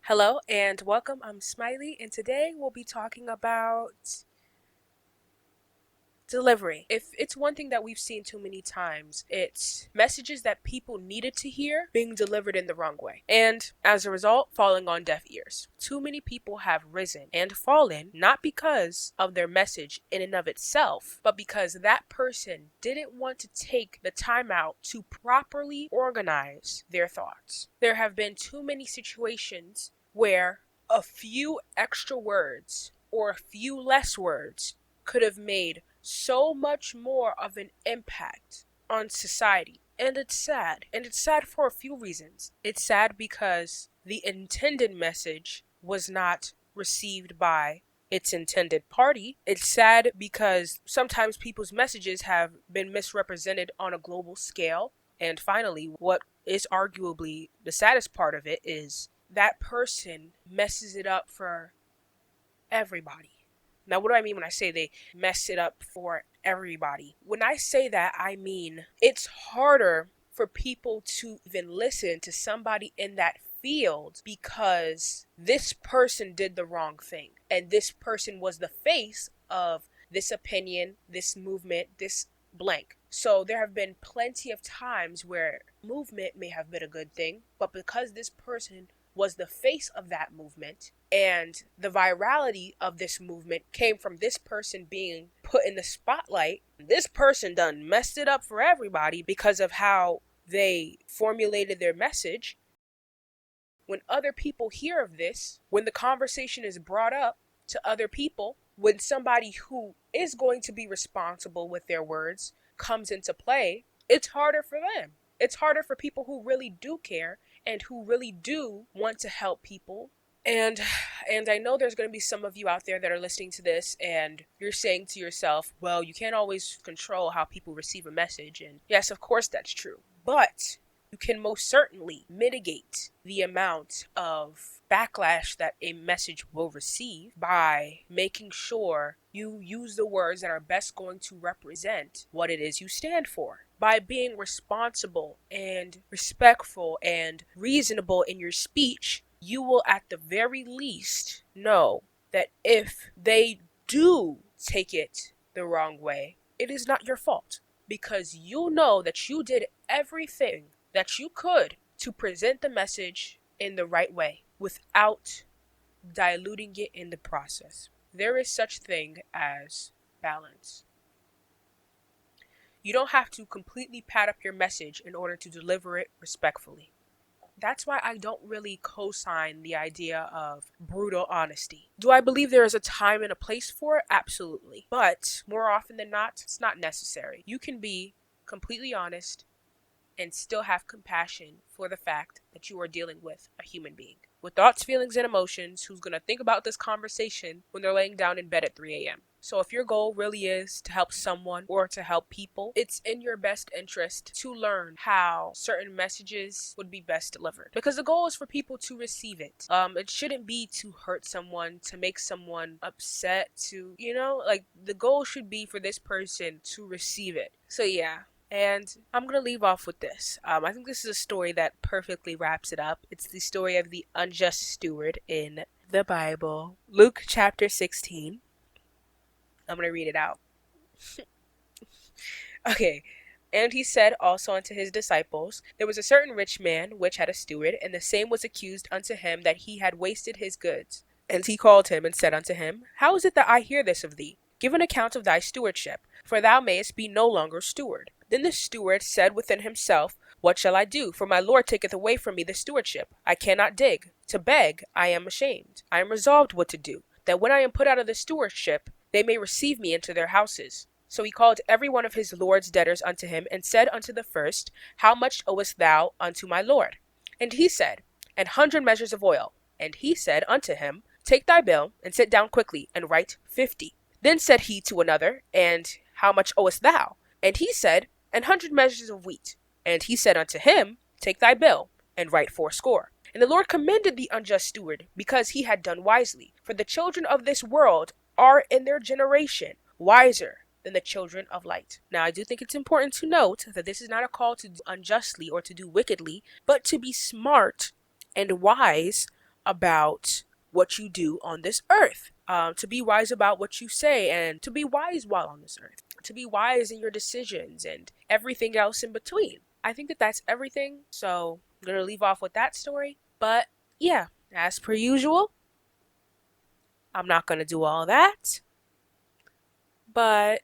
Hello and welcome. I'm Smiley, and today we'll be talking about delivery. If it's one thing that we've seen too many times, it's messages that people needed to hear being delivered in the wrong way, and as a result, falling on deaf ears. Too many people have risen and fallen not because of their message in and of itself, but because that person didn't want to take the time out to properly organize their thoughts. There have been too many situations where a few extra words or a few less words could have made so much more of an impact on society. And it's sad. And it's sad for a few reasons. It's sad because the intended message was not received by its intended party. It's sad because sometimes people's messages have been misrepresented on a global scale. And finally, what is arguably the saddest part of it is that person messes it up for everybody. Now, what do I mean when I say they mess it up for everybody? When I say that, I mean it's harder for people to even listen to somebody in that field because this person did the wrong thing. And this person was the face of this opinion, this movement, this blank. So there have been plenty of times where movement may have been a good thing, but because this person was the face of that movement, and the virality of this movement came from this person being put in the spotlight, this person done messed it up for everybody because of how they formulated their message. When other people hear of this, when the conversation is brought up to other people, when somebody who is going to be responsible with their words comes into play, it's harder for them. It's harder for people who really do care and who really do want to help people. And I know there's going to be some of you out there that are listening to this and you're saying to yourself, well, you can't always control how people receive a message. And yes, of course that's true. But you can most certainly mitigate the amount of backlash that a message will receive by making sure you use the words that are best going to represent what it is you stand for. By being responsible and respectful and reasonable in your speech, you will at the very least know that if they do take it the wrong way, it is not your fault, because you know that you did everything that you could to present the message in the right way without diluting it in the process. There is such thing as balance. You don't have to completely pad up your message in order to deliver it respectfully. That's why I don't really co-sign the idea of brutal honesty. Do I believe there is a time and a place for it? Absolutely. But more often than not, it's not necessary. You can be completely honest and still have compassion for the fact that you are dealing with a human being with thoughts, feelings, and emotions who's going to think about this conversation when they're laying down in bed at 3 a.m. So if your goal really is to help someone or to help people, it's in your best interest to learn how certain messages would be best delivered. Because the goal is for people to receive it. It shouldn't be to hurt someone, to make someone upset, like the goal should be for this person to receive it. So yeah. And I'm going to leave off with this. I think this is a story that perfectly wraps it up. It's the story of the unjust steward in the Bible. Luke chapter 16. I'm going to read it out. Okay. And he said also unto his disciples, there was a certain rich man which had a steward, and the same was accused unto him that he had wasted his goods. And he called him and said unto him, how is it that I hear this of thee? Give an account of thy stewardship, for thou mayest be no longer steward. Then the steward said within himself, what shall I do? For my Lord taketh away from me the stewardship. I cannot dig. To beg I am ashamed. I am resolved what to do, that when I am put out of the stewardship, they may receive me into their houses. So he called every one of his Lord's debtors unto him, and said unto the first, how much owest thou unto my Lord? And he said, 100 measures of oil. And he said unto him, take thy bill, and sit down quickly, and write 50. Then said he to another, and how much owest thou? And he said, 100 measures of wheat. And he said unto him, take thy bill, and write 80. And the Lord commended the unjust steward, because he had done wisely. For the children of this world are in their generation wiser than the children of light. Now, I do think it's important to note that this is not a call to do unjustly or to do wickedly, but to be smart and wise about what you do on this earth, to be wise about what you say, and to be wise while on this earth, to be wise in your decisions and everything else in between. I think that that's everything. So I'm going to leave off with that story. But yeah, as per usual, I'm not going to do all that. But